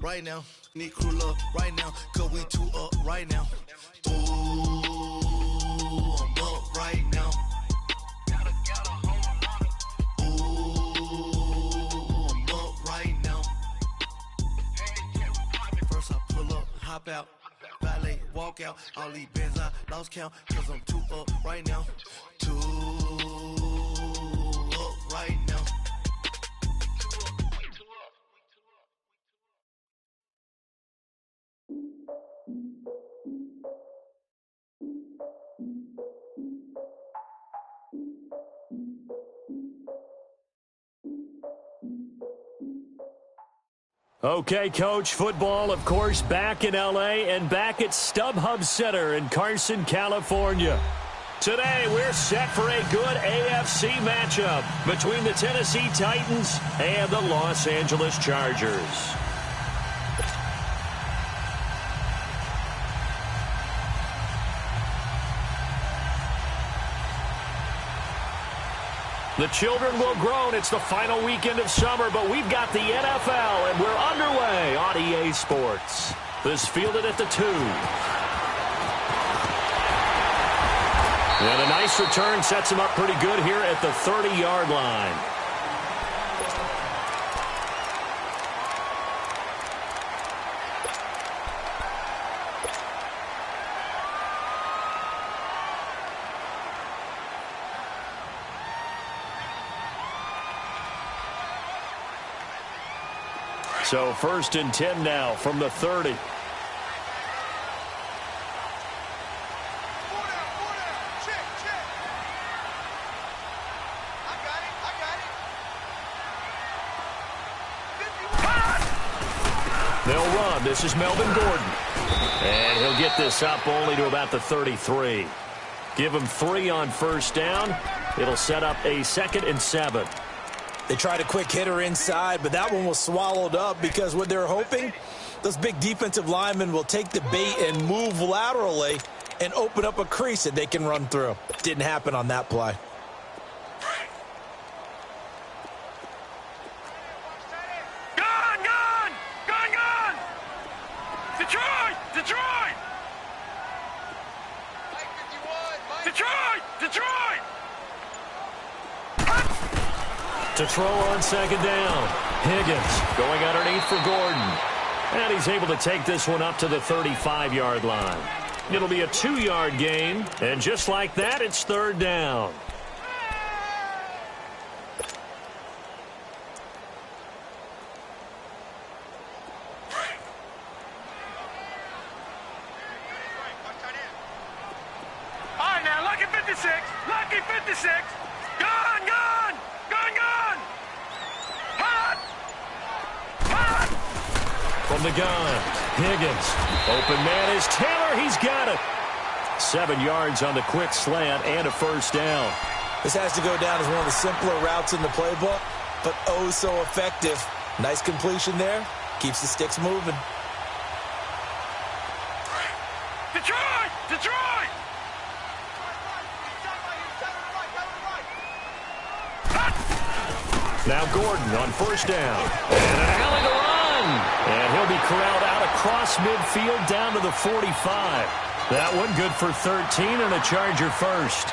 right now. Need crew up right now, cause we two up right now. Ooh, I'm up right now. Ooh, I'm up right now. First I pull up, hop out, valet, walk out. All these bands I lost count, cause I'm two up right now. Two up right now. Okay, Coach, football, of course, back in L.A. and back at StubHub Center in Carson, California. Today, we're set for a good AFC matchup between the Tennessee Titans and the Los Angeles Chargers. The children will groan. It's the final weekend of summer, but we've got the NFL, and we're underway on EA Sports. This fielded at the 2. And a nice return sets him up pretty good here at the 30-yard line. So 1st and 10 now from the 30. They'll run. This is Melvin Gordon. And he'll get this up only to about the 33. Give him 3 on 1st down. It'll set up a 2nd and 7. They tried a quick hitter inside, but that one was swallowed up because what they're hoping, those big defensive linemen will take the bait and move laterally and open up a crease that they can run through. Didn't happen on that play. Gone! Detroit! To throw on 2nd down. Higgins going underneath for Gordon. And he's able to take this one up to the 35-yard line. It'll be a 2-yard gain. And just like that, it's 3rd down. All right, now, lucky 56. Gone! From the gun, Higgins. Open man is Taylor. He's got it. 7 yards on the quick slant and a 1st down. This has to go down as one of the simpler routes in the playbook, but oh so effective. Nice completion there. Keeps the sticks moving. Detroit! Now Gordon on 1st down. And an alley to run. And he'll be corralled out across midfield down to the 45. That one good for 13 and a Charger first.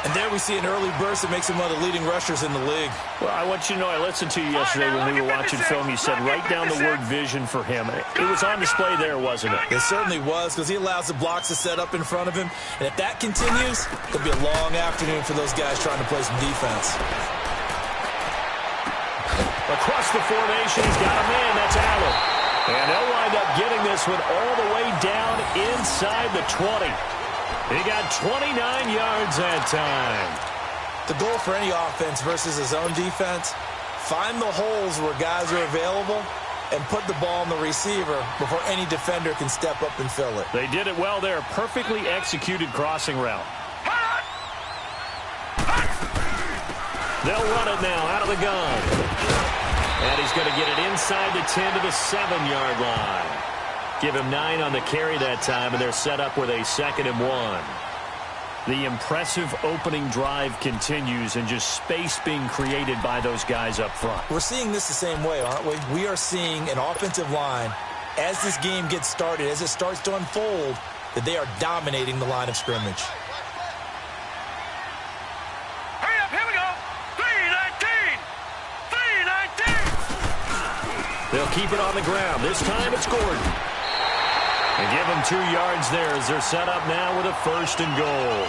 And there we see an early burst that makes him one of the leading rushers in the league. Well, I want you to know, I listened to you yesterday when we were watching film. You said write down the word vision for him. It was on display there, wasn't it? It certainly was, because he allows the blocks to set up in front of him. And if that continues, it'll be a long afternoon for those guys trying to play some defense. Across the formation, he's got a man. That's Allen. And they'll wind up getting this one all the way down inside the 20. He got 29 yards that time. The goal for any offense versus his own defense, find the holes where guys are available and put the ball on the receiver before any defender can step up and fill it. They did it well there. Perfectly executed crossing route. They'll run it now out of the gun. And he's going to get it inside the 10 to the 7-yard line. Give him 9 on the carry that time, and they're set up with a 2nd and 1. The impressive opening drive continues and just space being created by those guys up front. We're seeing this the same way, aren't we? We are seeing an offensive line, as this game gets started, as it starts to unfold, that they are dominating the line of scrimmage. Hurry up, here we go. 3-19. 3-19. They'll keep it on the ground. This time it's Gordon. And give them 2 yards there as they're set up now with a 1st and goal.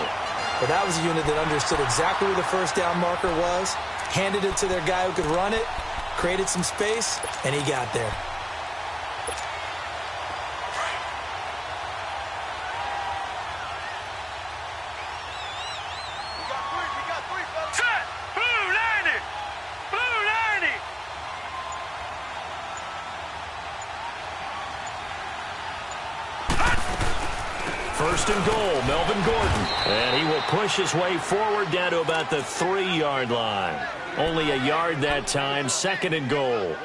Well, that was a unit that understood exactly where the first down marker was, handed it to their guy who could run it, created some space, and he got there. Set. Blue 90. Blue 90. First and goal, Melvin Gordon. And he will push his way forward down to about the 3-yard line. Only a yard that time, 2nd and goal.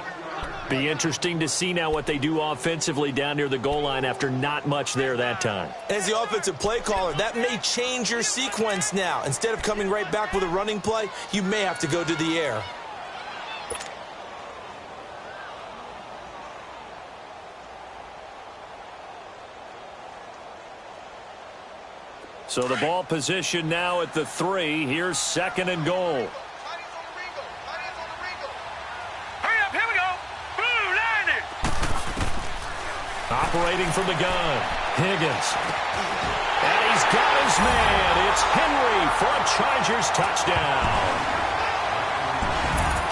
Be interesting to see now what they do offensively down near the goal line after not much there that time. As the offensive play caller, that may change your sequence now. Instead of coming right back with a running play, you may have to go to the air. So the ball position now at the 3. Here's 2nd and goal. Hurry up, here we go. Blue 90. Operating from the gun, Higgins. And he's got his man. It's Henry for a Chargers touchdown.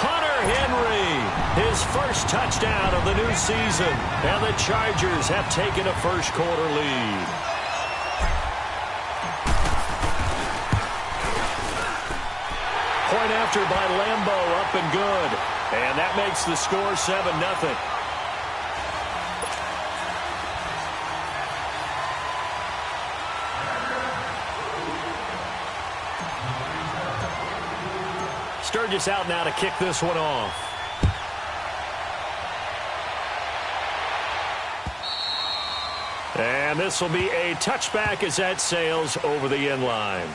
Hunter Henry, his first touchdown of the new season. And the Chargers have taken a first-quarter lead. Point after by Lambeau, up and good. And that makes the score 7-0. Sturgis out now to kick this one off. And this will be a touchback as that sails over the end line.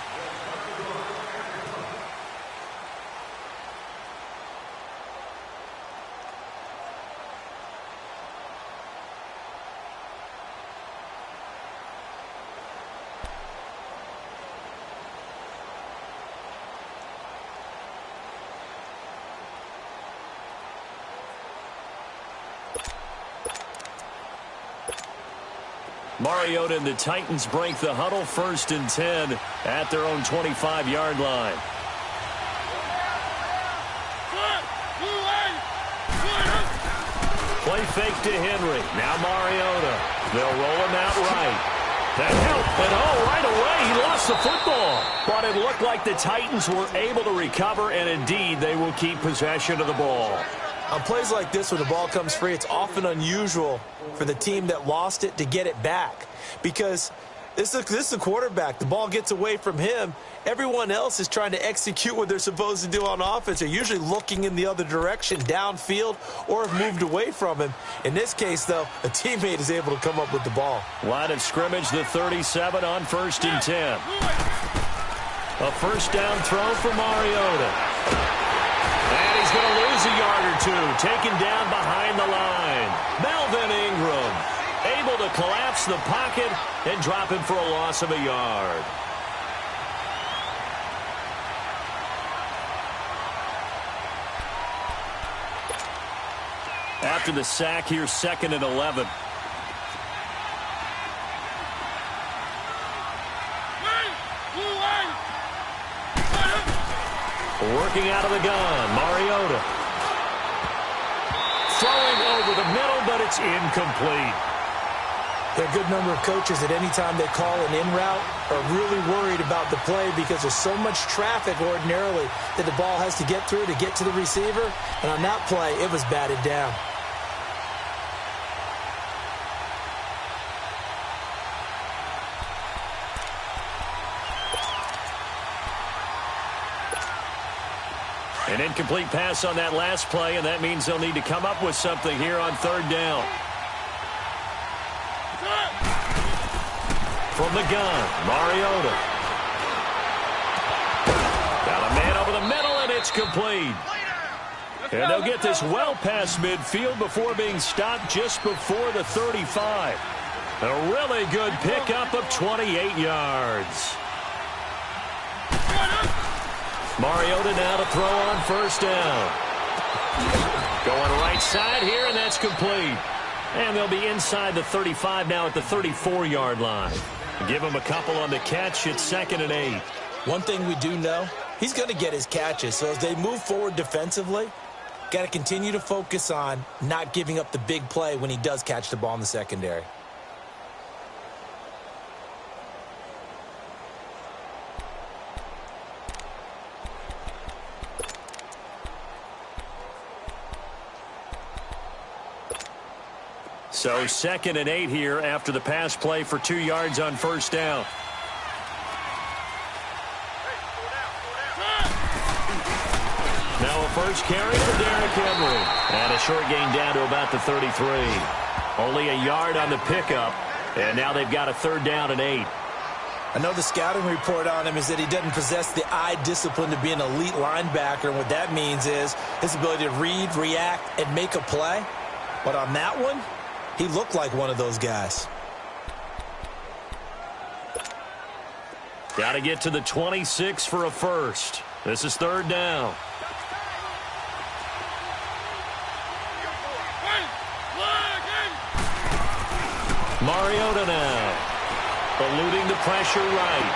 Mariota and the Titans break the huddle, 1st and 10 at their own 25-yard line. Play fake to Henry. Now Mariota. They'll roll him out right. That help, and right away he lost the football. But it looked like the Titans were able to recover, and indeed they will keep possession of the ball. On plays like this, when the ball comes free, it's often unusual for the team that lost it to get it back. Because this is the quarterback. The ball gets away from him. Everyone else is trying to execute what they're supposed to do on offense. They're usually looking in the other direction, downfield, or have moved away from him. In this case, though, a teammate is able to come up with the ball. Line of scrimmage, the 37 on 1st and 10. A first down throw for Mariota. And he's going to lose a yard or 2. Taken down behind the line. Melvin Ingram able to collapse the pocket and drop him for a loss of a yard. After the sack, here's 2nd and 11. Working out of the gun, Mariota. Throwing over the middle, but it's incomplete. There are a good number of coaches that any time they call an in route are really worried about the play because there's so much traffic ordinarily that the ball has to get through to get to the receiver. And on that play, it was batted down. An incomplete pass on that last play, and that means they'll need to come up with something here on 3rd down. From the gun, Mariota. It's complete. And they'll get this well past midfield before being stopped just before the 35. A really good pickup of 28 yards. Mariota now to throw on first down. Going right side here, and that's complete. And they'll be inside the 35 now at the 34-yard line. Give him a couple on the catch. It's 2nd and 8. One thing we do know, he's going to get his catches. So as they move forward defensively, got to continue to focus on not giving up the big play when he does catch the ball in the secondary. So 2nd and 8 here after the pass play for 2 yards on first down. Now a first carry for Derrick Henry. And a short gain down to about the 33. Only a yard on the pickup. And now they've got a 3rd down and 8. I know the scouting report on him is that he doesn't possess the eye discipline to be an elite linebacker. And what that means is his ability to read, react, and make a play. But on that one, he looked like one of those guys. Got to get to the 26 for a first. This is 3rd down. Mariota now. Eluding the pressure right.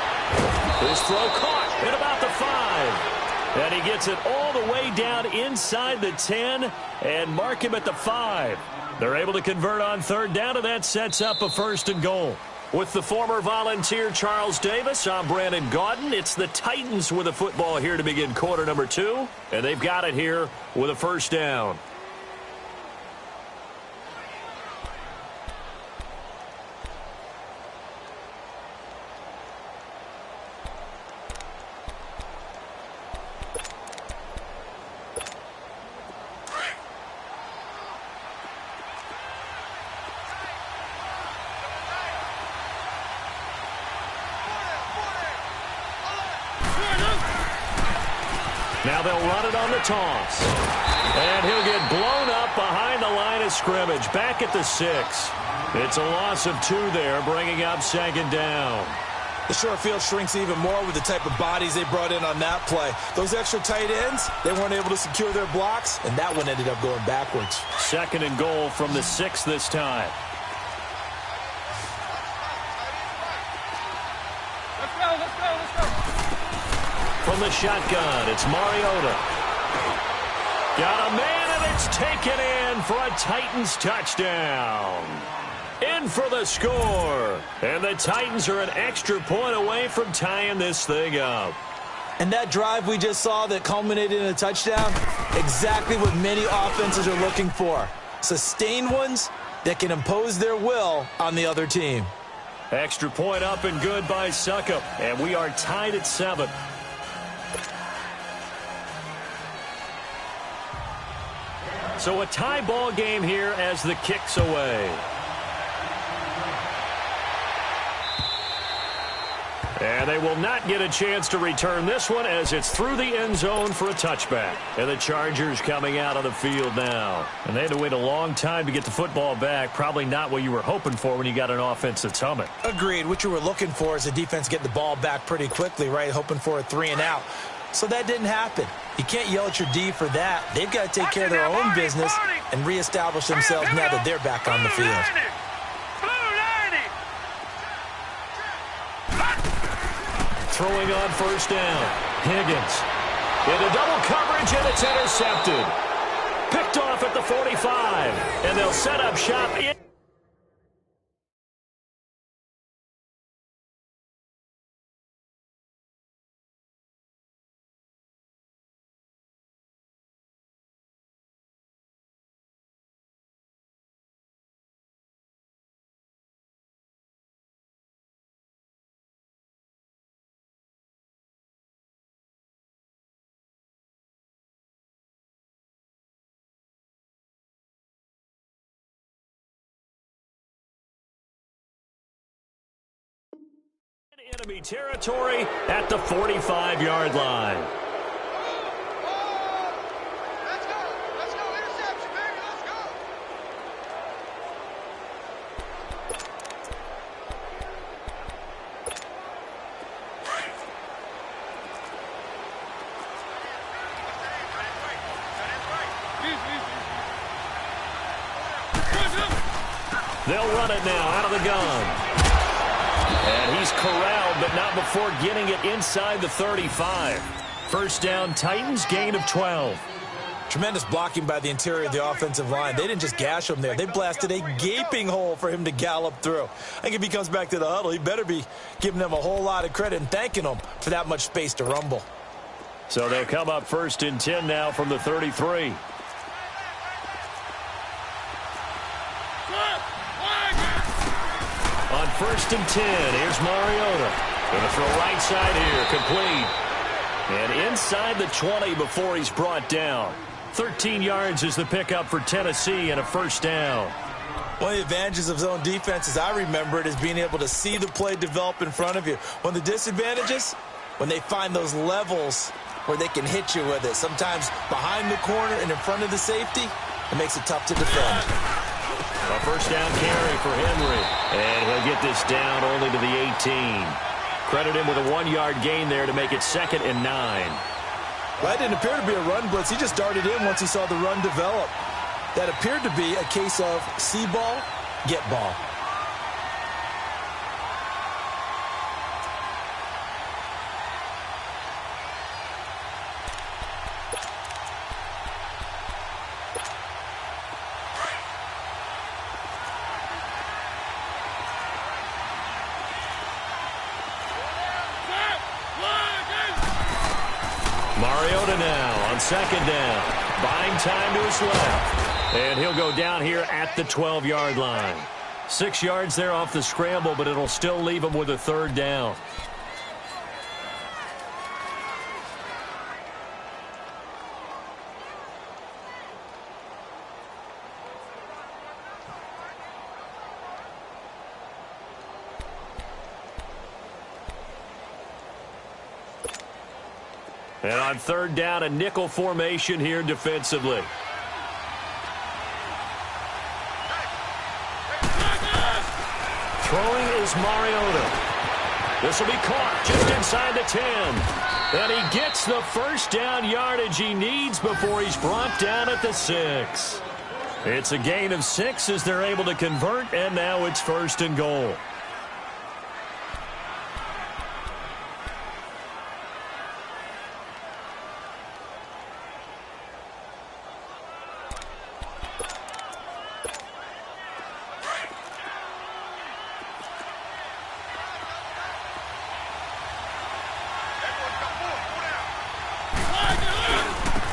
His throw caught at about the 5. And he gets it all the way down inside the 10 and mark him at the 5. They're able to convert on 3rd down, and that sets up a 1st and goal. With the former Volunteer Charles Davis, I'm Brandon Gaudin. It's the Titans with the football here to begin quarter number 2, and they've got it here with a 1st down. Now they'll run it on the toss. And he'll get blown up behind the line of scrimmage. Back at the 6. It's a loss of 2 there, bringing up 2nd down. The short field shrinks even more with the type of bodies they brought in on that play. Those extra tight ends, they weren't able to secure their blocks, and that one ended up going backwards. 2nd and goal from the 6 this time. From the shotgun, it's Mariota. Got a man, and it's taken in for a Titans touchdown. In for the score. And the Titans are an extra point away from tying this thing up. And that drive we just saw that culminated in a touchdown, exactly what many offenses are looking for. Sustained ones that can impose their will on the other team. Extra point up and good by Succop. And we are tied at 7. So a tie ball game here as the kick's away. And they will not get a chance to return this one as it's through the end zone for a touchback. And the Chargers coming out on the field now. And they had to wait a long time to get the football back. Probably not what you were hoping for when you got an offense that's humming. Agreed. What you were looking for is the defense get the ball back pretty quickly, right? Hoping for a 3 and out. So that didn't happen. You can't yell at your D for that. They've got to take care of their own business and reestablish themselves now that they're back on the field. Throwing on first down. Higgins. Into double coverage, and it's intercepted. Picked off at the 45. And they'll set up shop in. Enemy territory at the 45-yard line. They'll run it now out of the gun. And he's corralled, but not before getting it inside the 35. First down, Titans, gain of 12. Tremendous blocking by the interior of the offensive line. They didn't just gash him there. They blasted a gaping hole for him to gallop through. I think if he comes back to the huddle, he better be giving them a whole lot of credit and thanking them for that much space to rumble. So they'll come up 1st and 10 now from the 33. On 1st and 10, here's Mariota. Going to throw right side here, complete. And inside the 20 before he's brought down. 13 yards is the pickup for Tennessee and a first down. One of the advantages of zone defense, as I remember it, is being able to see the play develop in front of you. One of the disadvantages, when they find those levels where they can hit you with it. Sometimes behind the corner and in front of the safety, it makes it tough to defend. A first down carry for Henry. And he'll get this down only to the 18. Credit him with a 1-yard gain there to make it 2nd and 9. Well, that didn't appear to be a run blitz. He just darted in once he saw the run develop. That appeared to be a case of see ball, get ball. Mariota now on 2nd down. Buying time to his left. And he'll go down here at the 12-yard line. 6 yards there off the scramble, but it'll still leave him with a 3rd down. And on 3rd down, a nickel formation here defensively. Throwing is Mariota. This will be caught just inside the 10. And he gets the first down yardage he needs before he's brought down at the 6. It's a gain of 6 as they're able to convert, and now it's 1st and goal.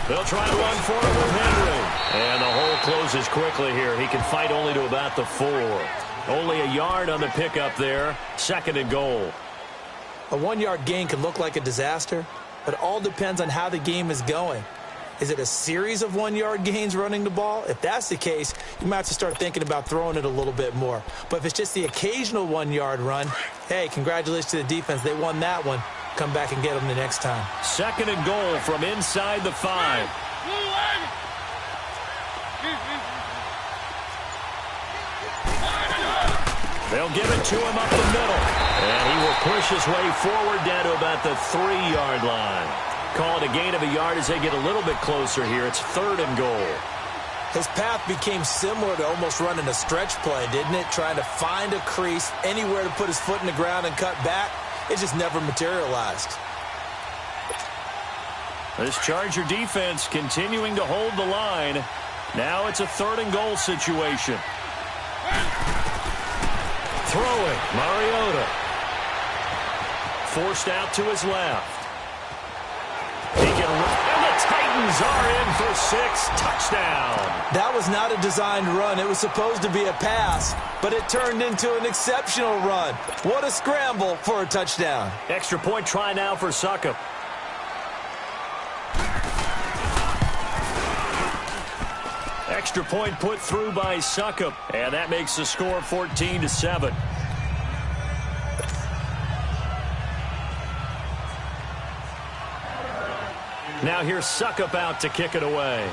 They'll try to run for it with Henry. And the hole closes quickly here. He can fight only to about the 4. Only a yard on the pickup there. 2nd and goal. A 1-yard gain can look like a disaster, but it all depends on how the game is going. Is it a series of 1-yard gains running the ball? If that's the case, you might have to start thinking about throwing it a little bit more. But if it's just the occasional 1-yard run, hey, congratulations to the defense. They won that one. Come back and get them the next time. 2nd and goal from inside the 5. They'll give it to him up the middle. And he will push his way forward down to about the 3-yard line. Call it a gain of a yard as they get a little bit closer here. It's 3rd and goal. His path became similar to almost running a stretch play, didn't it? Trying to find a crease, anywhere to put his foot in the ground and cut back. It just never materialized. This Charger defense continuing to hold the line. Now it's a 3rd and goal situation. Throwing, Mariota. Forced out to his left. He can run, and the Titans are in for 6. Touchdown. That was not a designed run. It was supposed to be a pass, but it turned into an exceptional run. What a scramble for a touchdown. Extra point try now for Succop. Extra point put through by Succop, and that makes the score 14-7. Now here's Succop out to kick it away.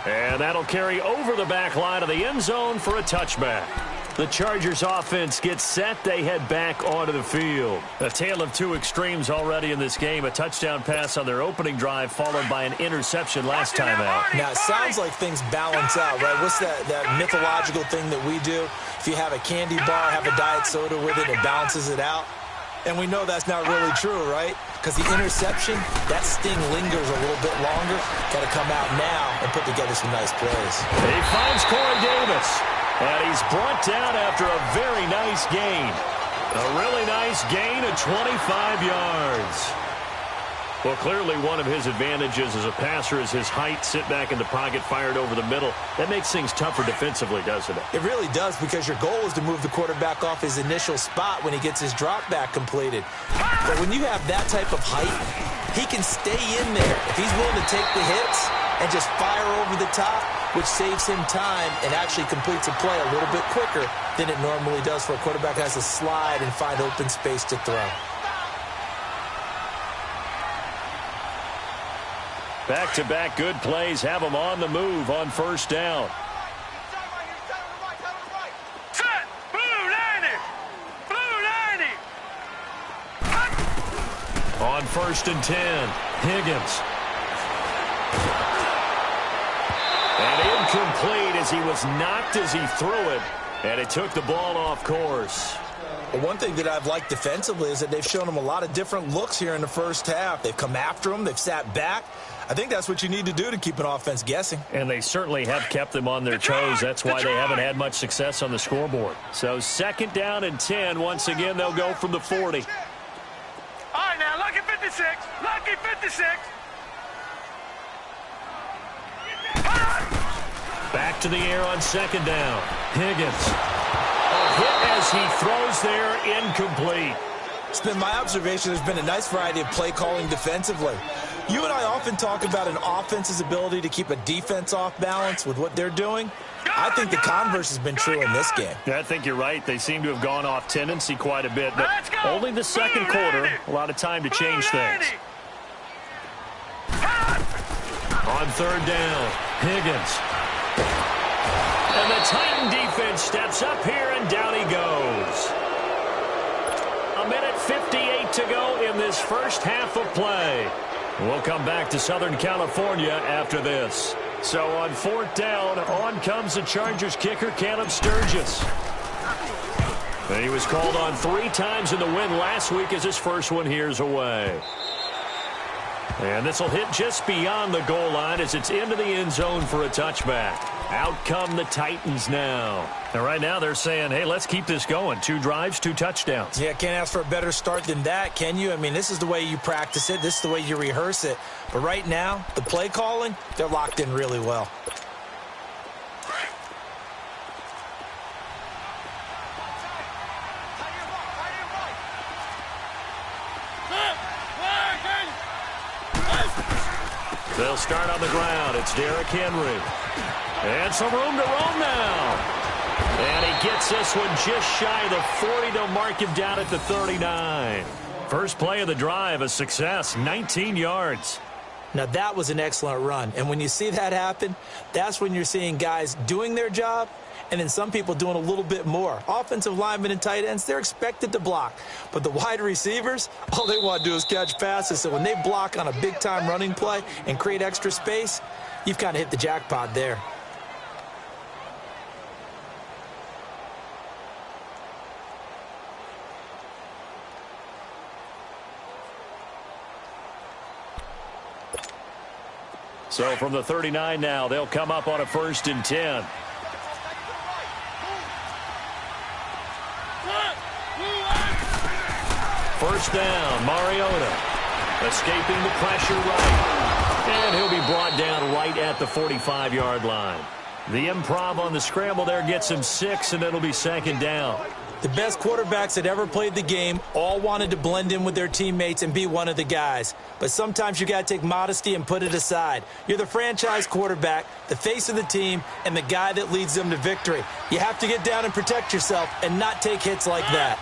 And that'll carry over the back line of the end zone for a touchback. The Chargers offense gets set. They head back onto the field. A tale of two extremes already in this game. A touchdown pass on their opening drive followed by an interception last time out. Now, it sounds like things balance out, right? What's that mythological thing that we do? If you have a candy bar, have a diet soda with it, it balances it out. And we know that's not really true, right? Because the interception, that sting lingers a little bit longer. Got to come out now and put together some nice plays. He finds Corey Davis. And he's brought down after a very nice gain. A really nice gain of 25 yards. Well, clearly one of his advantages as a passer is his height. Sit back in the pocket, fired over the middle. That makes things tougher defensively, doesn't it? It really does, because your goal is to move the quarterback off his initial spot when he gets his drop back completed. But when you have that type of height, he can stay in there. If he's willing to take the hits and just fire over the top, which saves him time and actually completes a play a little bit quicker than it normally does for a quarterback who has to slide and find open space to throw. Back-to-back good plays have him on the move on first down. Set. Blue 90. Blue 90. On 1st and 10, Higgins. And incomplete as he was knocked as he threw it. And it took the ball off course. Well, one thing that I've liked defensively is that they've shown him a lot of different looks here in the first half. They've come after him. They've sat back. I think that's what you need to do to keep an offense guessing. And they certainly have kept them on their toes. That's why they haven't had much success on the scoreboard. So 2nd down and 10. Once again, they'll go from the 40. All right, now, lucky 56. Lucky 56. Back to the air on 2nd down. Higgins. A hit as he throws there, incomplete. It's been my observation there's been a nice variety of play calling defensively. You and I often talk about an offense's ability to keep a defense off balance with what they're doing. I think the converse has been true in this game. Yeah, I think you're right. They seem to have gone off tendency quite a bit, but only the second quarter, a lot of time to change things. On 3rd down, Higgins. And the Titan defense steps up here, and down he goes. A minute 58 to go in this first half of play. We'll come back to Southern California after this. So on 4th down, on comes the Chargers kicker, Caleb Sturgis. And he was called on 3 times in the win last week as his first one here's away. And this will hit just beyond the goal line as it's into the end zone for a touchback. Out come the Titans now. And right now they're saying, hey, let's keep this going. 2 drives, 2 touchdowns. Yeah, can't ask for a better start than that, can you? I mean, this is the way you practice it. This is the way you rehearse it. But right now, the play calling, they're locked in really well. They'll start on the ground. It's Derrick Henry. And some room to roam now. And he gets this one just shy of the 40 to mark him down at the 39. First play of the drive, a success, 19 yards. Now, that was an excellent run. And when you see that happen, that's when you're seeing guys doing their job and then some people doing a little bit more. Offensive linemen and tight ends, they're expected to block. But the wide receivers, all they want to do is catch passes. So when they block on a big-time running play and create extra space, you've kind of hit the jackpot there. So from the 39 now, they'll come up on a 1st and 10. First down, Mariota. Escaping the pressure right. And he'll be brought down right at the 45-yard line. The improv on the scramble there gets him 6, and it'll be 2nd down. The best quarterbacks that ever played the game all wanted to blend in with their teammates and be one of the guys. But sometimes you got to take modesty and put it aside. You're the franchise quarterback, the face of the team, and the guy that leads them to victory. You have to get down and protect yourself and not take hits like that.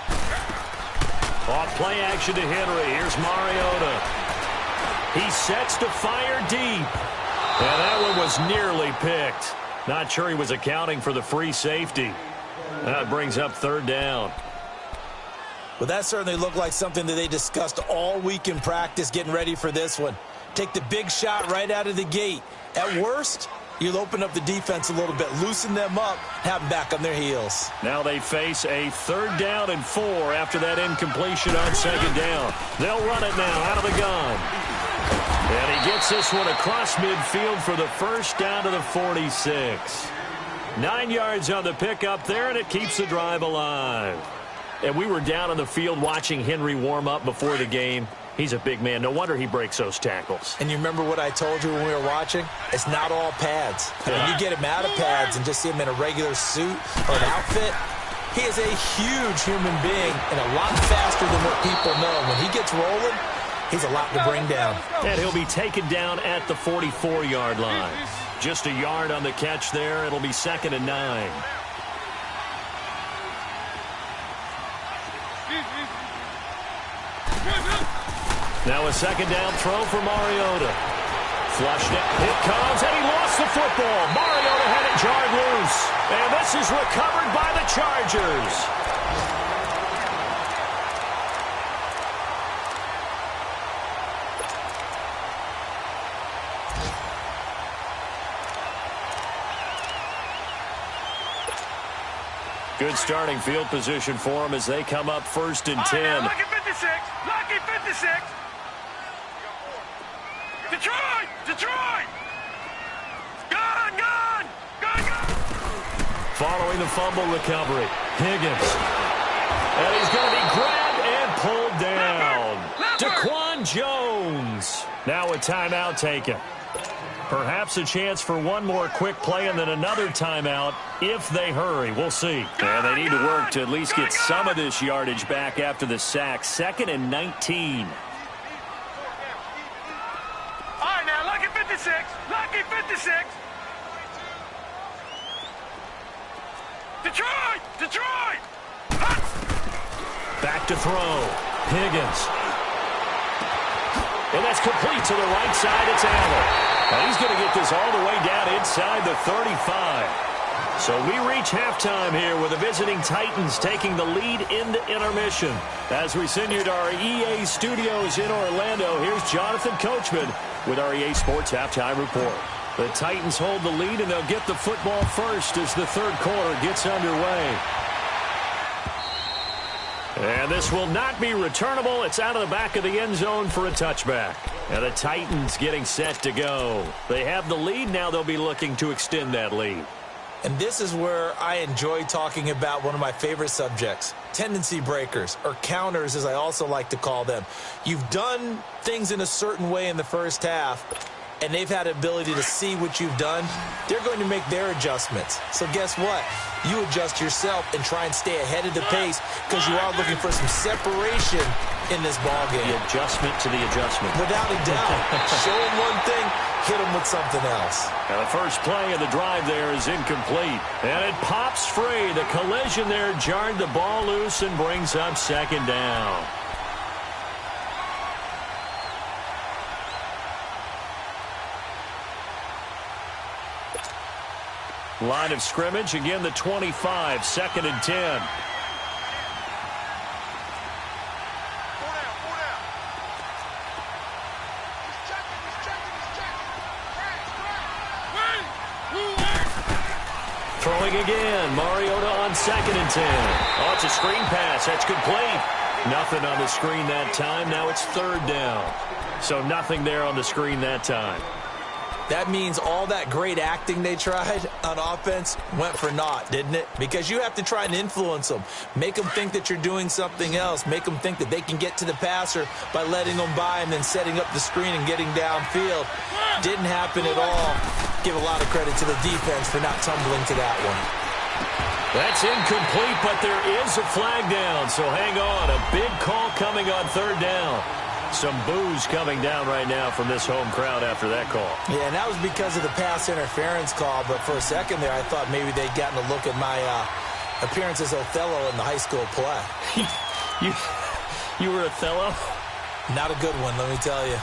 Off play action to Henry. Here's Mariota. He sets to fire deep. And that one was nearly picked. Not sure he was accounting for the free safety. That brings up third down. Well, that certainly looked like something that they discussed all week in practice getting ready for this one. Take the big shot right out of the gate. At worst, you'll open up the defense a little bit, loosen them up, have them back on their heels. Now they face a 3rd down and 4 after that incompletion on 2nd down. They'll run it now out of the gun. And he gets this one across midfield for the first down to the 46. 9 yards on the pickup there, and it keeps the drive alive. And we were down on the field watching Henry warm up before the game. He's a big man. No wonder he breaks those tackles. And you remember what I told you when we were watching? It's not all pads. When you get him out of pads and just see him in a regular suit or an outfit, he is a huge human being and a lot faster than what people know. When he gets rolling, he's a lot to bring down. And he'll be taken down at the 44-yard line. Just a yard on the catch there. It'll be 2nd and 9. Now a 2nd down throw for Mariota. Flushed it. It comes, and he lost the football. Mariota had it jarred loose. And this is recovered by the Chargers. Good starting field position for them as they come up 1st and 10. Lucky 56. Lucky 56. Detroit! Detroit! Gone! Gone! Gone! Gone! Following the fumble recovery, Higgins. And he's going to be grabbed and pulled down. Daquan Jones. Now a timeout taken. Perhaps a chance for one more quick play and then another timeout if they hurry. We'll see. And they need to work to at least get some of this yardage back after the sack. 2nd and 19. All right, now, lucky 56. Lucky 56. Detroit! Detroit! Back to throw. Higgins. And that's complete to the right side. It's Allen. And he's going to get this all the way down inside the 35. So we reach halftime here with the visiting Titans taking the lead into intermission. As we send you to our EA studios in Orlando, here's Jonathan Coachman with our EA Sports Halftime Report. The Titans hold the lead, and they'll get the football first as the 3rd quarter gets underway. And this will not be returnable. It's out of the back of the end zone for a touchback. And the Titans getting set to go. They have the lead. Now they'll be looking to extend that lead. And this is where I enjoy talking about one of my favorite subjects, tendency breakers, or counters as I also like to call them. You've done things in a certain way in the first half, and they've had the ability to see what you've done. They're going to make their adjustments. So guess what? You adjust yourself and try and stay ahead of the pace because you are looking for some separation in this ballgame. The adjustment to the adjustment. Without a doubt. Show them one thing, hit them with something else. Now the first play of the drive there is incomplete. And it pops free. The collision there jarred the ball loose and brings up 2nd down. Line of scrimmage, again the 25, 2nd and 10. Throwing again, Mariota on 2nd and 10. Oh, it's a screen pass, that's complete. Nothing on the screen that time, now it's 3rd down. So nothing there on the screen that time. That means all that great acting they tried on offense went for naught, didn't it? Because you have to try and influence them. Make them think that you're doing something else. Make them think that they can get to the passer by letting them by and then setting up the screen and getting downfield. Didn't happen at all. Give a lot of credit to the defense for not tumbling to that one. That's incomplete, but there is a flag down, so hang on. A big call coming on 3rd down. Some boos coming down right now from this home crowd after that call. Yeah, and that was because of the pass interference call, but for a second there I thought maybe they'd gotten a look at my appearance as Othello in the high school play. You were Othello? Not a good one, let me tell you.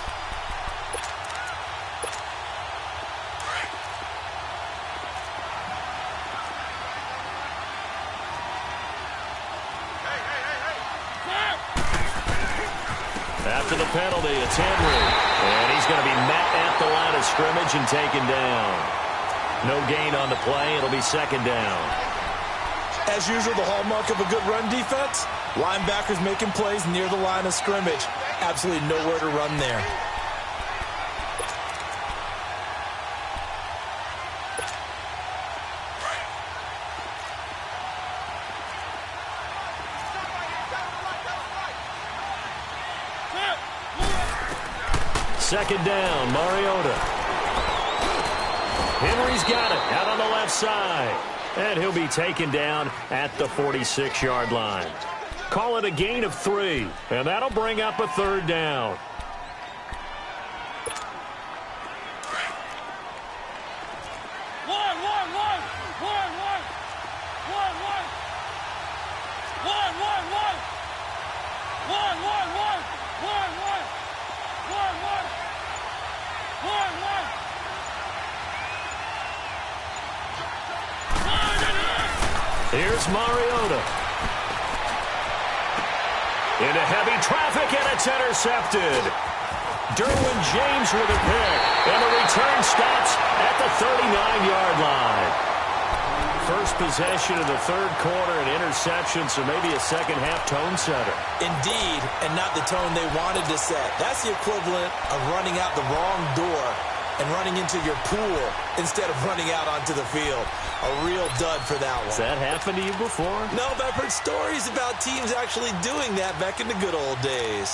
to the penalty. It's Henry. And he's going to be met at the line of scrimmage and taken down. No gain on the play. It'll be second down. As usual, the hallmark of a good run defense, linebackers making plays near the line of scrimmage. Absolutely nowhere to run there. Second down, Mariota. Henry's got it out on the left side. And he'll be taken down at the 46-yard line. Call it a gain of 3. And that'll bring up a third down. Here's Mariota. Into heavy traffic, and it's intercepted. Derwin James with a pick, and the return stops at the 39-yard line. First possession of the third quarter, an interception, so maybe a second-half tone setter. Indeed, and not the tone they wanted to set. That's the equivalent of running out the wrong door and running into your pool instead of running out onto the field. A real dud for that one. Has that happened to you before? No, but I've heard stories about teams actually doing that back in the good old days.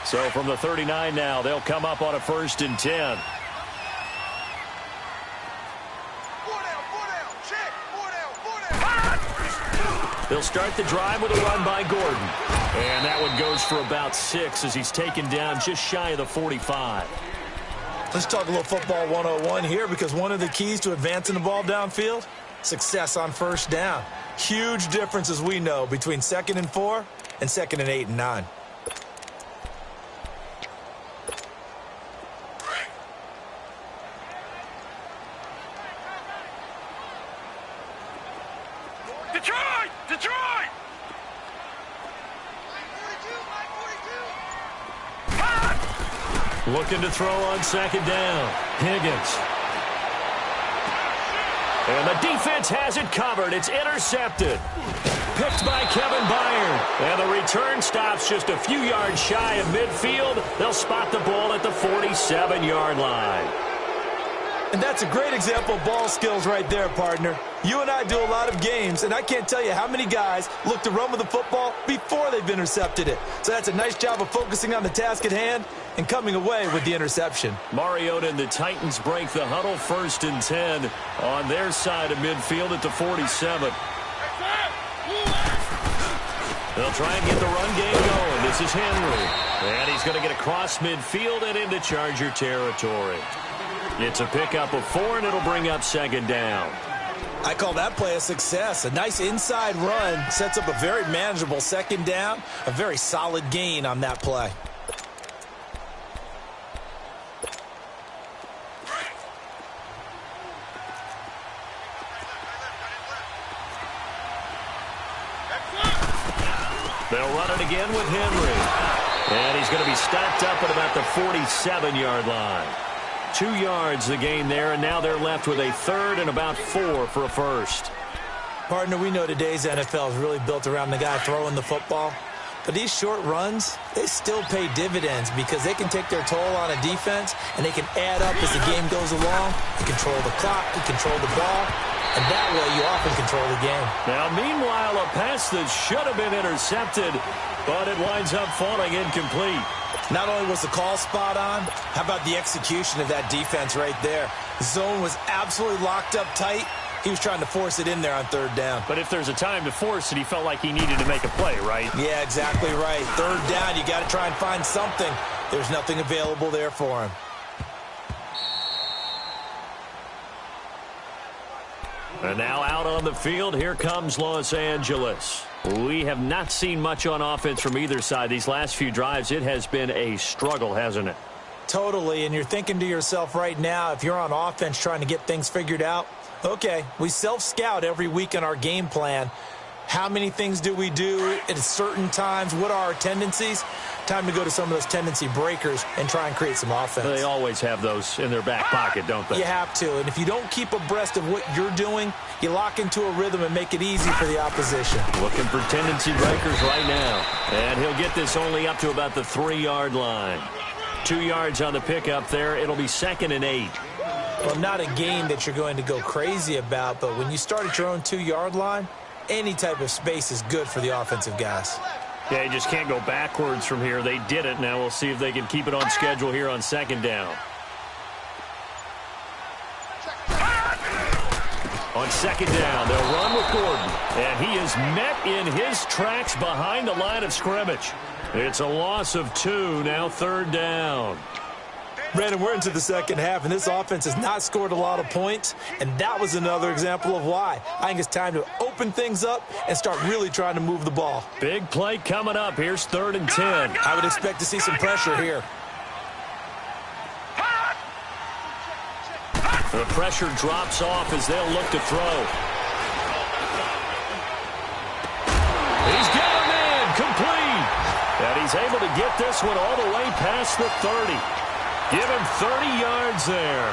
So from the 39 now, they'll come up on a 1st and 10. They'll start the drive with a run by Gordon. And that one goes for about 6 as he's taken down just shy of the 45. Let's talk a little football 101 here, because one of the keys to advancing the ball downfield, success on first down. Huge difference, as we know, between 2nd and 4 and 2nd and 8 and 9. Detroit! Detroit! Looking to throw on 2nd down. Higgins. And the defense has it covered. It's intercepted. Picked by Kevin Byard. And the return stops just a few yards shy of midfield. They'll spot the ball at the 47-yard line. And that's a great example of ball skills right there, partner. You and I do a lot of games, and I can't tell you how many guys look to run with the football before they've intercepted it. So that's a nice job of focusing on the task at hand and coming away with the interception. Mariota and the Titans break the huddle, 1st and 10 on their side of midfield at the 47. They'll try and get the run game going. This is Henry. And he's going to get across midfield and into Charger territory. It's a pickup of 4, and it'll bring up 2nd down. I call that play a success. A nice inside run sets up a very manageable 2nd down. A very solid gain on that play. They'll run it again with Henry. And he's going to be stopped up at about the 47-yard line. 2 yards the gain there, and now they're left with a 3rd and about 4 for a 1st. Partner, we know today's NFL is really built around the guy throwing the football. But these short runs, they still pay dividends because they can take their toll on a defense, and they can add up as the game goes along. You control the clock, you control the ball, and that way you often control the game. Now, meanwhile, a pass that should have been intercepted, but it winds up falling incomplete. Not only was the call spot on, how about the execution of that defense right there? The zone was absolutely locked up tight. He was trying to force it in there on 3rd down. But if there's a time to force it, he felt like he needed to make a play, right? Yeah, exactly right. 3rd down, you got to try and find something. There's nothing available there for him. And now out on the field, here comes Los Angeles. We have not seen much on offense from either side. These last few drives, it has been a struggle, hasn't it? Totally, and you're thinking to yourself right now, if you're on offense trying to get things figured out, okay, we self-scout every week in our game plan, How many things do we do at certain times? What are our tendencies? Time to go to some of those tendency breakers and try and create some offense. They always have those in their back pocket, don't they? You have to. And if you don't keep abreast of what you're doing, you lock into a rhythm and make it easy for the opposition. Looking for tendency breakers right now. And he'll get this only up to about the 3-yard line. 2 yards on the pickup there. It'll be 2nd and 8. Well, not a game that you're going to go crazy about, but when you start at your own 2-yard line, any type of space is good for the offensive guys. Yeah, you just can't go backwards from here. They did it. Now we'll see if they can keep it on schedule here on 2nd down. On 2nd down, they'll run with Gordon. And he is met in his tracks behind the line of scrimmage. It's a loss of 2, now 3rd down. Brandon, we're into the second half, and this offense has not scored a lot of points, and that was another example of why. I think it's time to open things up and start really trying to move the ball. Big play coming up. Here's 3rd and 10. I would expect to see some pressure here. The pressure drops off as they'll look to throw. He's got a man complete. And he's able to get this one all the way past the 30. Give him 30 yards there.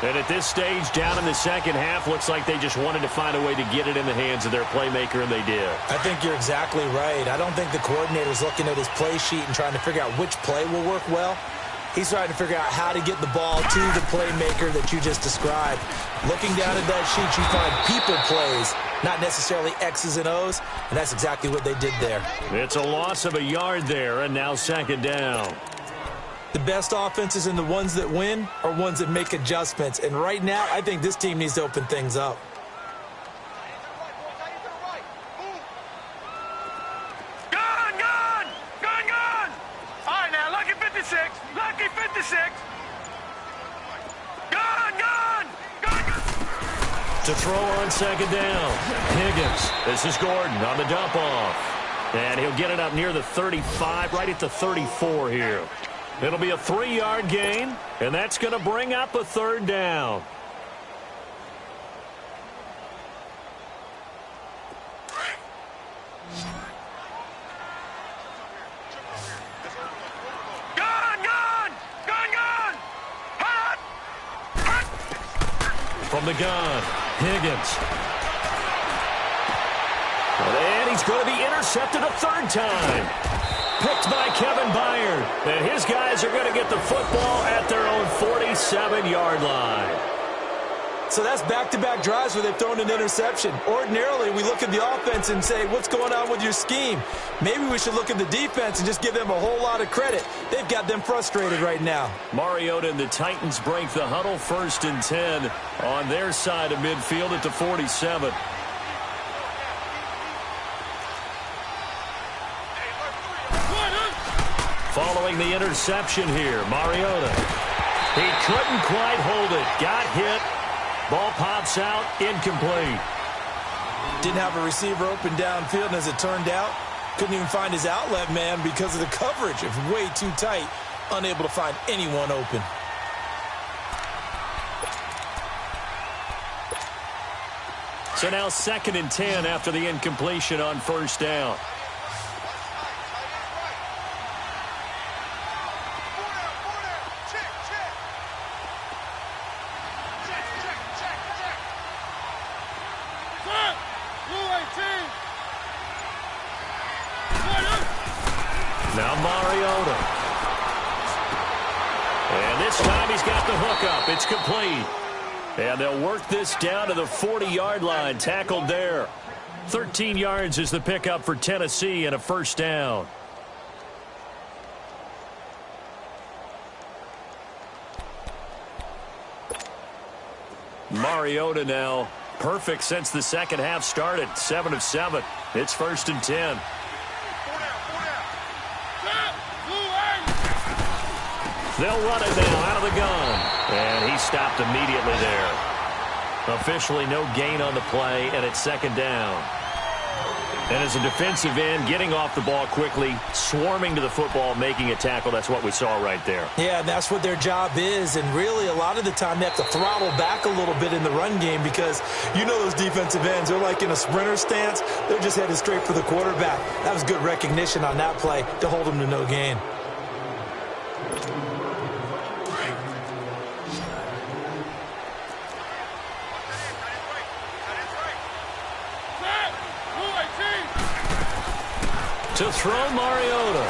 And at this stage, down in the second half, looks like they just wanted to find a way to get it in the hands of their playmaker, and they did. I think you're exactly right. I don't think the coordinator's looking at his play sheet and trying to figure out which play will work well. He's trying to figure out how to get the ball to the playmaker that you just described. Looking down at that sheet, you find people plays, not necessarily X's and O's, and that's exactly what they did there. It's a loss of a yard there, and now 2nd down. The best offenses and the ones that win are ones that make adjustments. And right now, I think this team needs to open things up. Gone, gone! Gone, gone! All right, now, lucky 56. Lucky 56. Gone, gone! Gone, gone! To throw on 2nd down. Higgins. This is Gordon on the dump off. And he'll get it up near the 35, right at the 34 here. It'll be a 3-yard gain, and that's going to bring up a 3rd down. Gone, gone! Gone, gone! Hot! Hot! From the gun, Higgins. And he's going to be intercepted a 3rd time. Picked by Kevin Byard. And his guys are going to get the football at their own 47-yard line. So that's back-to-back drives where they've thrown an interception. Ordinarily, we look at the offense and say, what's going on with your scheme? Maybe we should look at the defense and just give them a whole lot of credit. They've got them frustrated right now. Mariota and the Titans break the huddle. 1st and 10 on their side of midfield at the 47. Following the interception here, Mariota. He couldn't quite hold it. Got hit. Ball pops out. Incomplete. Didn't have a receiver open downfield, and as it turned out, couldn't even find his outlet man because of the coverage. It was way too tight. Unable to find anyone open. So now 2nd and 10 after the incompletion on 1st down. Now Mariota. And this time he's got the hookup. It's complete. And they'll work this down to the 40-yard line. Tackled there. 13 yards is the pickup for Tennessee and a 1st down. Mariota now perfect since the second half started. 7 of 7. It's 1st and 10. They'll run it now out of the gun. And he stopped immediately there. Officially no gain on the play, and it's 2nd down. And as a defensive end, getting off the ball quickly, swarming to the football, making a tackle, that's what we saw right there. Yeah, and that's what their job is. And really, a lot of the time, they have to throttle back a little bit in the run game because you know those defensive ends, they're like in a sprinter stance. They're just headed straight for the quarterback. That was good recognition on that play to hold them to no gain. To throw Mariota.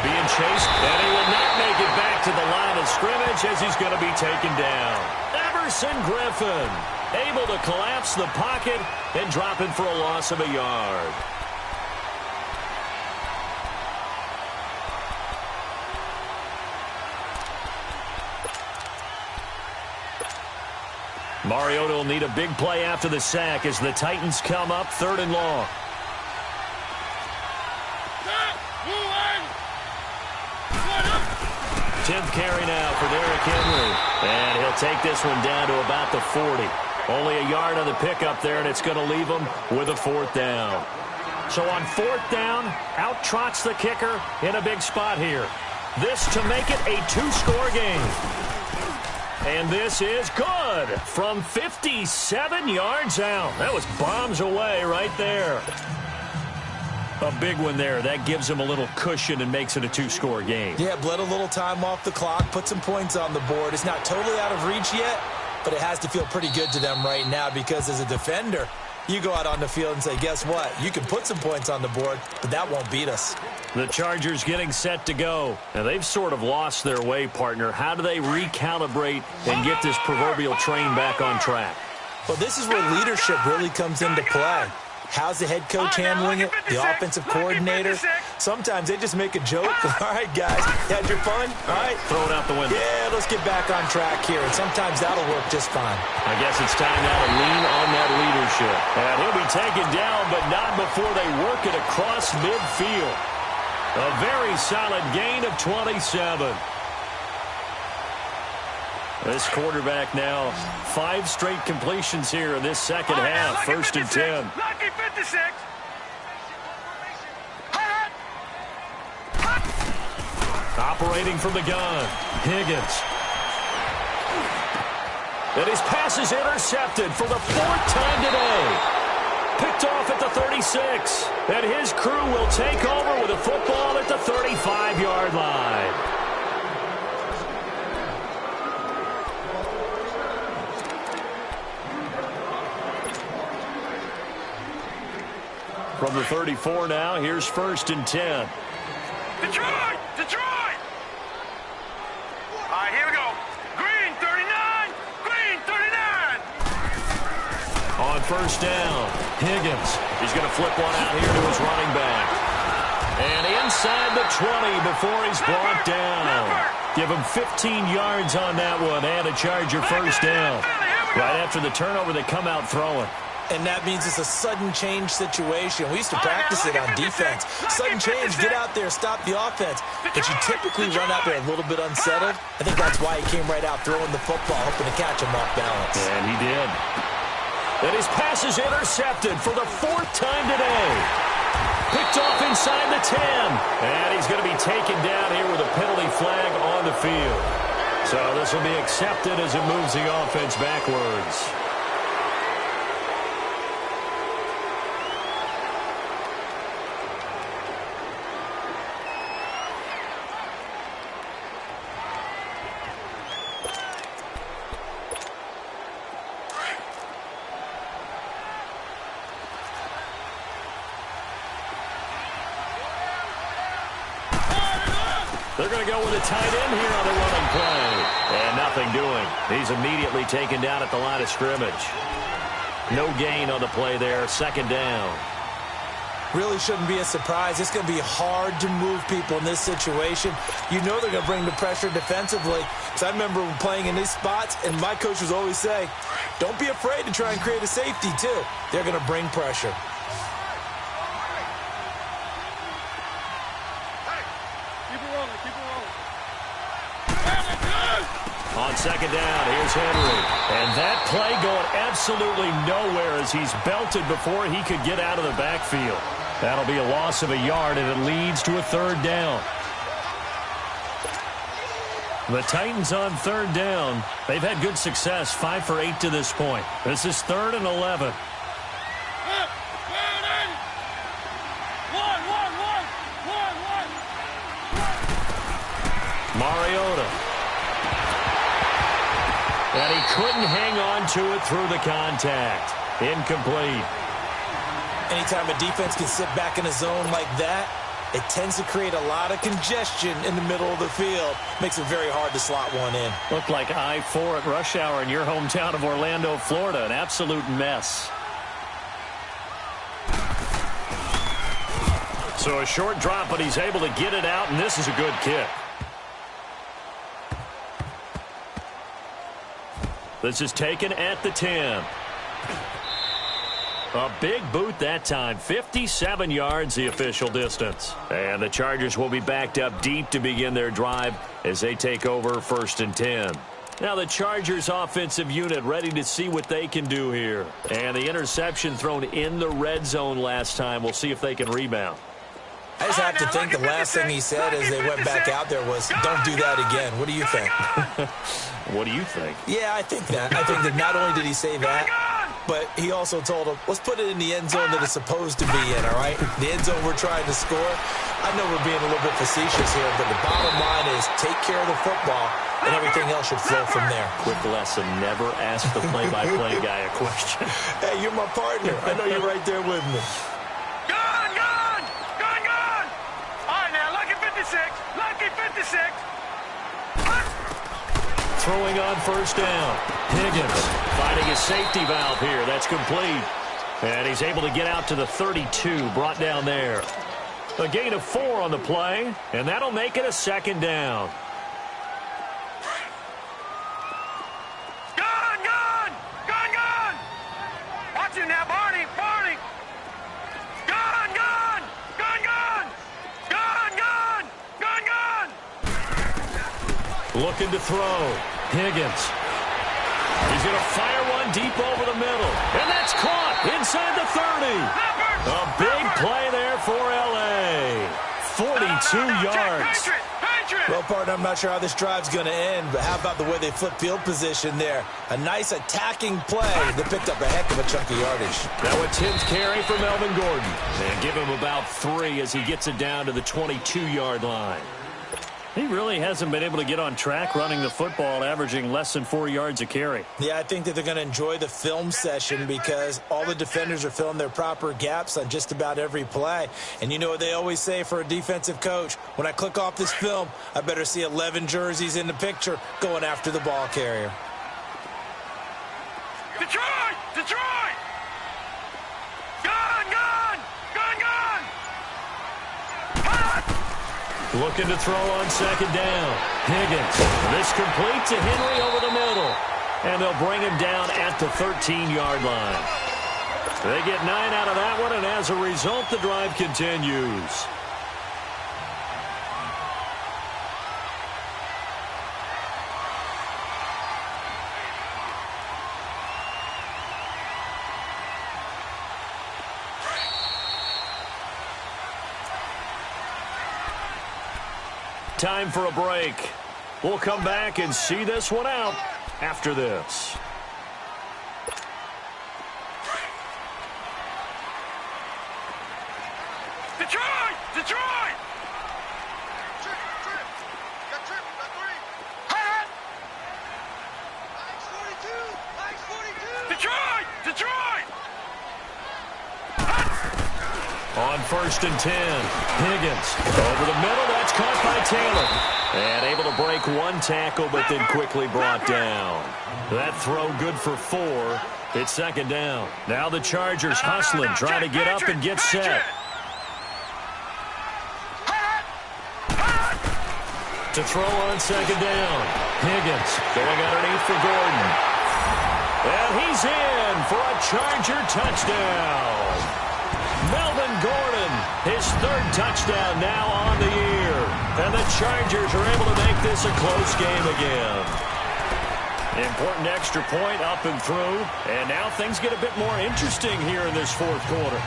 Being chased, and he will not make it back to the line of scrimmage as he's going to be taken down. Everson Griffin able to collapse the pocket and drop it for a loss of a yard. Mariota will need a big play after the sack as the Titans come up 3rd and long. 10th carry now for Derrick Henry. And he'll take this one down to about the 40. Only a yard on the pickup there, and it's going to leave him with a 4th down. So on 4th down, out trots the kicker in a big spot here. This to make it a 2-score game. And this is good from 57 yards out. That was bombs away right there. A big one there. That gives them a little cushion and makes it a 2-score game. Yeah, bled a little time off the clock, put some points on the board. It's not totally out of reach yet, but it has to feel pretty good to them right now because as a defender, you go out on the field and say, guess what? You can put some points on the board, but that won't beat us. The Chargers getting set to go. Now, they've sort of lost their way, partner. How do they recalibrate and get this proverbial train back on track? Well, this is where leadership really comes into play. How's the head coach handling it? The offensive coordinator? Sometimes they just make a joke. All right, guys, had your fun? All right. Throw it out the window. Yeah, let's get back on track here. And sometimes that'll work just fine. I guess it's time now to lean on that leadership. And he'll be taken down, but not before they work it across midfield. A very solid gain of 27. This quarterback now 5 straight completions here in this second half. 1st and 10. Lucky 56. Operating from the gun. Higgins. And his pass is intercepted for the 4th time today. Picked off at the 36. And his crew will take over with a football at the 35-yard line. From the 34 now, here's 1st and 10. Detroit! Detroit! All right, here we go. Green, 39. Green, 39. On 1st down, Higgins. He's going to flip one out here to his running back. And inside the 20 before he's brought down. Give him 15 yards on that one and a Charger 1st down. Right after the turnover, they come out throwing. And that means it's a sudden change situation. We used to practice it on defense. Sudden change, get out there, stop the offense. But you typically run out there a little bit unsettled. I think that's why he came right out throwing the football, hoping to catch him off balance. And he did. And his pass is intercepted for the 4th time today. Picked off inside the 10. And he's going to be taken down here with a penalty flag on the field. So this will be accepted as it moves the offense backwards. They're going to go with a tight end here on the running play. And nothing doing. He's immediately taken down at the line of scrimmage. No gain on the play there. 2nd down. Really shouldn't be a surprise. It's going to be hard to move people in this situation. You know they're going to bring the pressure defensively. So I remember playing in these spots, and my coaches always say, don't be afraid to try and create a safety, too. They're going to bring pressure. Keep it rolling, keep it rolling. On second down. Here's Henry. And that play going absolutely nowhere as he's belted before he could get out of the backfield. That'll be a loss of a yard, and it leads to a third down. The Titans on third down. They've had good success, 5 for 8 to this point. This is 3rd and 11. Mariota. And he couldn't hang on to it through the contact. Incomplete. Anytime a defense can sit back in a zone like that, it tends to create a lot of congestion in the middle of the field. Makes it very hard to slot one in. Looked like I-4 at rush hour in your hometown of Orlando, Florida. An absolute mess. So a short drop, but he's able to get it out, and this is a good kick. This is taken at the 10. A big boot that time. 57 yards the official distance. And the Chargers will be backed up deep to begin their drive as they take over 1st and 10. Now the Chargers offensive unit ready to see what they can do here. And the interception thrown in the red zone last time. We'll see if they can rebound. I just have to think the last thing he said as they went back out there was, don't do that again. What do you think? What do you think? Yeah, I think that. I think that not only did he say that, but he also told him, let's put it in the end zone that it's supposed to be in, all right? The end zone we're trying to score. I know we're being a little bit facetious here, but the bottom line is take care of the football, and everything else should flow from there. Quick lesson, never ask the play-by-play guy a question. Hey, you're my partner. I know you're right there with me. Lucky 56. Throwing on 1st down. Higgins finding his safety valve here. That's complete. And he's able to get out to the 32, brought down there. A gain of 4 on the play, and that'll make it a 2nd down. Gun! Watch it now, Barney! Looking to throw. Higgins. He's going to fire one deep over the middle. And that's caught inside the 30. A big play there for L.A. 42 yards. Well, partner, I'm not sure how this drive's going to end, but how about the way they flip field position there? A nice attacking play that picked up a heck of a chunk of yardage. Now a 10th carry for Melvin Gordon. And give him about 3 as he gets it down to the 22-yard line. He really hasn't been able to get on track running the football, averaging less than 4 yards a carry. Yeah, I think that they're going to enjoy the film session because all the defenders are filling their proper gaps on just about every play. And you know what they always say for a defensive coach? When I click off this film, I better see 11 jerseys in the picture going after the ball carrier. Detroit! Looking to throw on 2nd down. Higgins. This complete to Henry over the middle. And they'll bring him down at the 13-yard line. They get 9 out of that one, and as a result, the drive continues. Time for a break. We'll come back and see this one out after this. Detroit! Detroit! On 1st and 10, Higgins over the middle. That's caught by Taylor. And able to break one tackle, but then quickly brought down. That throw good for 4. It's 2nd down. Now the Chargers hustling, trying to get up and get set. To throw on 2nd down. Higgins going underneath for Gordon. And he's in for a Charger touchdown. Melvin Gordon, his 3rd touchdown now on the year. And the Chargers are able to make this a close game again. Important extra point up and through. And now things get a bit more interesting here in this fourth quarter.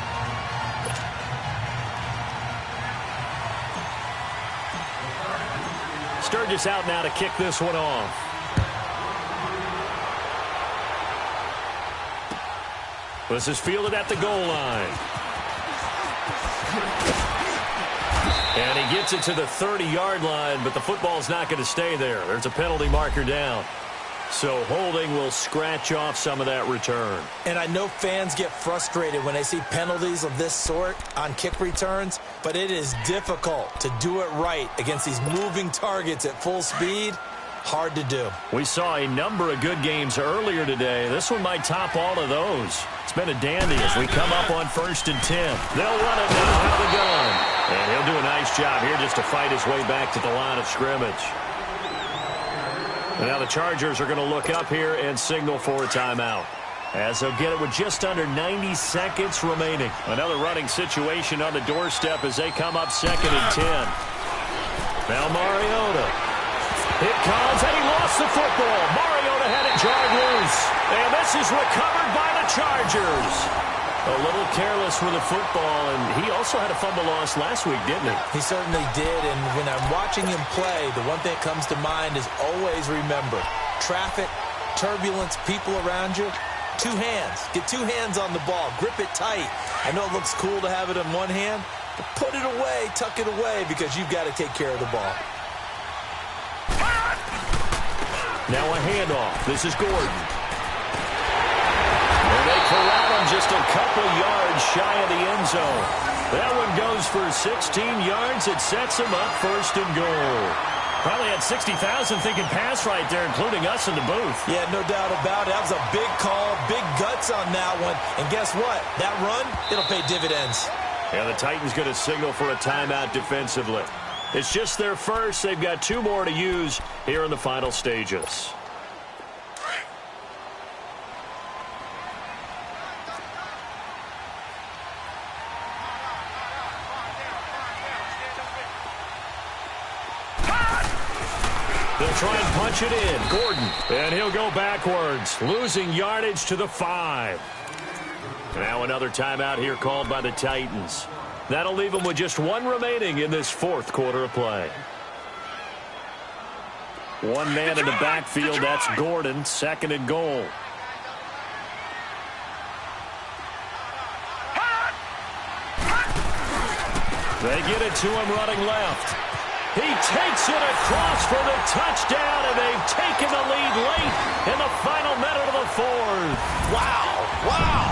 Sturgis out now to kick this one off. This is fielded at the goal line. And he gets it to the 30-yard line, but the football's not going to stay there. There's a penalty marker down. So holding will scratch off some of that return. And I know fans get frustrated when they see penalties of this sort on kick returns, but it is difficult to do it right against these moving targets at full speed. Hard to do. We saw a number of good games earlier today. This one might top all of those. It's been a dandy as we come up on 1st and 10. They'll run it now out of the gun. And he'll do a nice job here just to fight his way back to the line of scrimmage. Now the Chargers are going to look up here and signal for a timeout, as they'll get it with just under 90 seconds remaining. Another running situation on the doorstep as they come up 2nd and 10. Now Mariota. It comes, and he lost the football. Mariota had it jarred loose. And this is recovered by the Chargers. A little careless with the football, and he also had a fumble loss last week, didn't he? He certainly did, and when I'm watching him play, the one thing that comes to mind is always remember, traffic, turbulence, people around you, 2 hands. Get 2 hands on the ball. Grip it tight. I know it looks cool to have it in one hand, but put it away, tuck it away, because you've got to take care of the ball. Now a handoff. This is Gordon. And they corral him just a couple yards shy of the end zone. That one goes for 16 yards. It sets him up 1st and goal. Probably had 60,000 thinking pass right there, including us in the booth. Yeah, no doubt about it. That was a big call, big guts on that one. And guess what? That run, it'll pay dividends. And the Titans going to signal for a timeout defensively. It's just their first. They've got 2 more to use here in the final stages. They'll try and punch it in. Gordon. And he'll go backwards, losing yardage to the 5. Now another timeout here called by the Titans. That'll leave them with just 1 remaining in this 4th quarter of play. 1 man in the backfield. That's Gordon. 2nd and goal. They get it to him running left. He takes it across for the touchdown, and they've taken the lead late in the final minute of the 4th. Wow. Wow.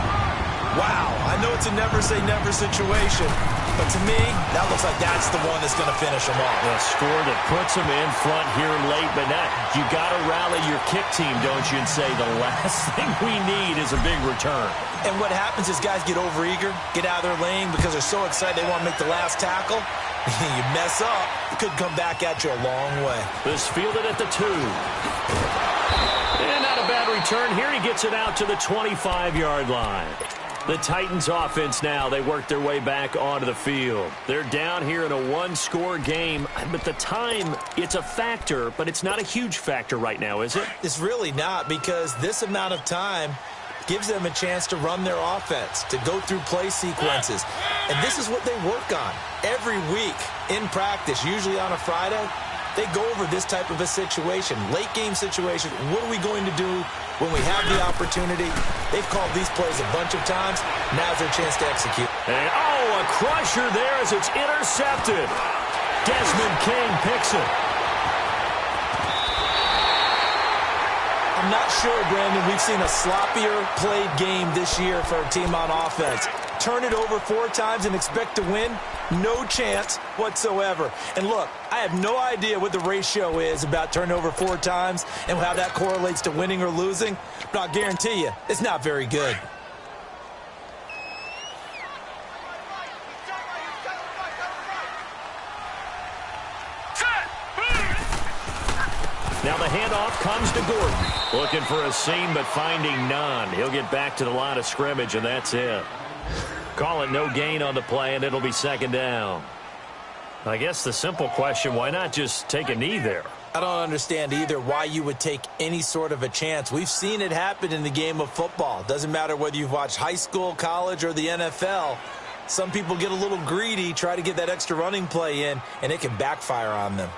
Wow. I know it's a never-say-never situation, but to me, that looks like that's the one that's going to finish them off. A score that puts them in front here late, but not. You got to rally your kick team, don't you, and say the last thing we need is a big return. And what happens is guys get overeager, get out of their lane because they're so excited they want to make the last tackle. You mess up, it could come back at you a long way. This fielded at the 2. And not a bad return here. He gets it out to the 25-yard line. The Titans offense now, they work their way back onto the field. They're down here in a 1-score game, but the time, it's a factor, but it's not a huge factor right now, is it? It's really not, because this amount of time gives them a chance to run their offense, to go through play sequences. And this is what they work on every week in practice, usually on a Friday. They go over this type of a situation, late game situation. What are we going to do when we have the opportunity? They've called these plays a bunch of times. Now's their chance to execute. And, a crusher there as it's intercepted. Desmond King picks it. I'm not sure, Brandon, we've seen a sloppier played game this year for a team on offense. Turn it over 4 times and expect to win? No chance whatsoever. And look, I have no idea what the ratio is about turning over 4 times and how that correlates to winning or losing, but I'll guarantee you, it's not very good. Now the handoff comes to Gordon. Looking for a seam, but finding none. He'll get back to the line of scrimmage, and that's it. Call it no gain on the play, and it'll be 2nd down. I guess the simple question, why not just take a knee there? I don't understand either why you would take any sort of a chance. We've seen it happen in the game of football. Doesn't matter whether you've watched high school, college, or the NFL. Some people get a little greedy, try to get that extra running play in, and it can backfire on them.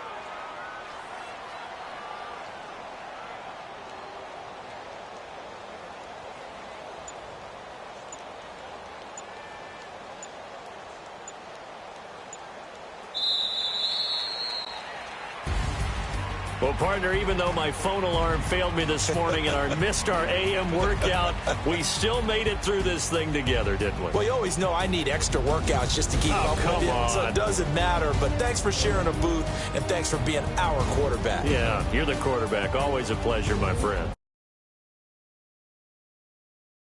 Well, partner, even though my phone alarm failed me this morning and I missed our AM workout, we still made it through this thing together, didn't we? Well, you always know I need extra workouts just to keep up with you, so it doesn't matter. But thanks for sharing a booth, and thanks for being our quarterback. Yeah, you're the quarterback. Always a pleasure, my friend.